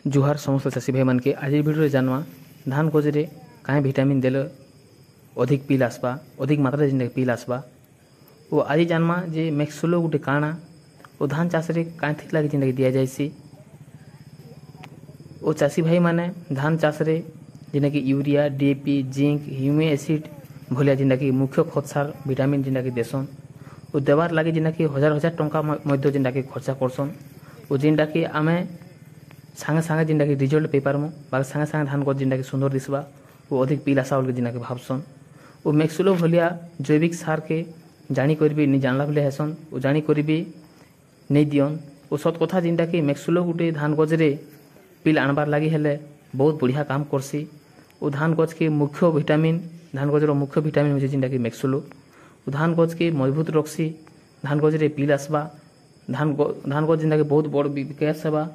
जुहार समस्त चाषी भाई मन के आज भिडियो जानवा धान गजरे कहीं विटामिन देले अधिक पिल आसबा अधिक मात्रा जिन पिल आसबा वो आज जानवा जे मैक्सुलो गोटे काଣା वो धान चाष कहीं ठीक लगे जिन दि जासी वो चाषी भाई माने धान चाष जिन कि urea DAP zinc humic acid भलिया जिन कि मुख्य खत सार विटामिन जिन कि देसन वो देवार लगे जिन कि हजार हजार टंका जिन कि खर्चा करसन वो जिनटा कि आमे सांगे सांगे जिनटा कि रिजल्ट पे पारमु सांगे सांगे धान गज जिनटा कि सुंदर दिसबा वो अधिक पिल आशा बोल जिनटा कि भावसन वो मैक्सुलो भलिया जैविक सार के जानी करबी नहीं जानला भले हेसन वो जानी करबी नहीं दियन वो सत कथा जिनटा कि मैक्सुलो गोटे धान गजरे पिल आनबार लगी हेले बहुत बढ़िया काम करसी वो धान गज के मुख्य विटामिन धान गजर मुख्य विटामिन हो जिनटा कि मैक्सुलो वो धान गज के मजबूत रखसी धान गजरे पिल आसबा धान गज जिनटा कि बहुत बड़ विकास हेबा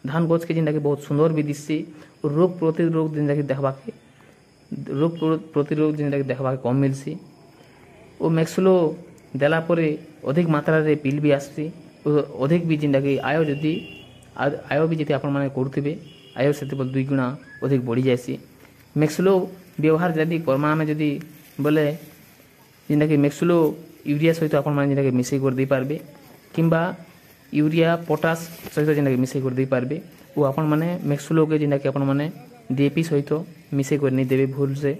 धान गज के जिनटा कि बहुत सुंदर भी दिससी रोग प्रतिरोग जिनटा कि देखबा के रोग प्रतिरोग जिनटा कि देखबा के कम मिलसी वो मैक्सुलो देला परे अधिक मात्रा रे पिल भी आससी अधिक भी जिनटा कि आय जदि आय भी जति आपण माने करथिबे आय से 2 गुणा अधिक बढ़ी जायसी मैक्सुलो व्यवहार जदि कर्मा में जदि बोले जिनटा कि मैक्सुलो यूरिया सहित आपण माने जिनटा कि मिसई कर दे पारबे किंबा यूरिया पोटास सहित जिनटा कि मिसई कर दे पारबे वो आपण माने मैक्सुलो के जिनटा कि आपण माने डीएपी सहित मिसई कर नहीं देबे भूल से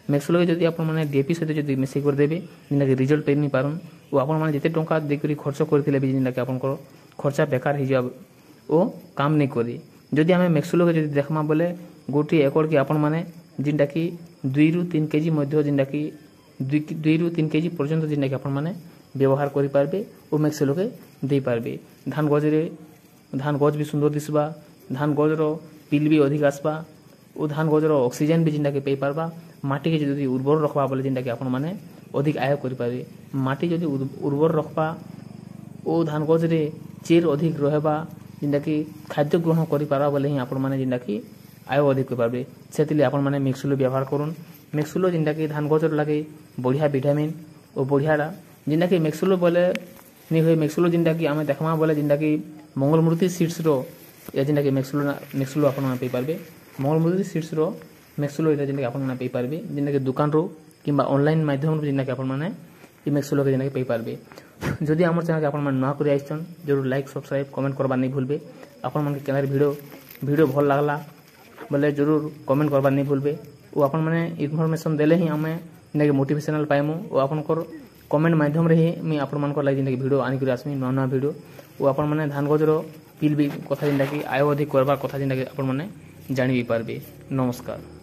मैक्सुलो के जदि आपण माने डीएपी सहित जदि मिसई कर देबे जिनटा कि रिजल्ट पे नहीं पारन वो आपण माने जते टंका देकरी खर्च करथिले भी जिनटा कि आपण को खर्चा बेकार हो जा वो काम नहीं करी जदि हमें मैक्सुलो के जदि देखमा बोले गोटी एकड़ के आपण माने जिनटा कि 2 ରୁ 3 केजी मध्य जिनटा कि 2 ରୁ 3 केजी पर्यंत जिनटा कि आपण माने व्यवहार करि पारबे ओ मैक्सुलो के दे पारबे धान गज भी सुंदर दिसबा धान गजर पिल भी अधिक आसबा ओ धान गजर ऑक्सीजन भी जिनटा कि पे पारबा माटी के जदि उर्वर रखबा बोले जिनटा कि आपण माने अधिक आय करि पारे माटी जदि उर्वर रखबा ओ धान गजरे चेर अधिक रहबा जिनटा कि खाद्य ग्रहण करि पारबा बोले ही आपण माने जिनटा कि आय अधिक करि पारबे सेतिले आपण माने मैक्सुलो व्यवहार करूँ मैक्सुलो जिनटा कि धान गजर लगे बढ़िया विटामिन और बढ़िया जिनटा कि मैक्सुलो बोले नहीं हुए मैक्सुलो जिनटा कि आमे देखमा बोले जिनटा कि मंगलमूर्ति सीड्स रो या जिनटा कि मैक्सुलो आपण माने पे पारबे मंगलमूर्ति सीड्स रो मैक्सुलो इटा जिनटा कि आपण माने पे पारबे जिनटा कि दुकान रो किंबा ऑनलाइन माध्यम रो जिनटा कि आपण माने ई मैक्सुलो के जिनटा कि पे पारबे जदि हमर चैनल के आपण माने नवा करि आइछन जरूर लाइक सब्सक्राइब कमेंट करबा नहीं भूलबे आपण माने केनार वीडियो भल लागला बोले जरूर कमेंट करबा नहीं भूलबे ओ आपण माने इन्फॉर्मेशन देले ही हमें जिनटा मोटिवेशनल पाइमु ओ आपण को कमेंट माध्यम रे ही मैं आपण मान को लागि जिनटा कि वीडियो आनि करि आसमी नवा वीडियो ओ आपण माने धान गजर पिल भी कथा जिनटा कि आय अधिक करबा कथा जिनटा कि आपण माने जानि भी पारबे नमस्कार।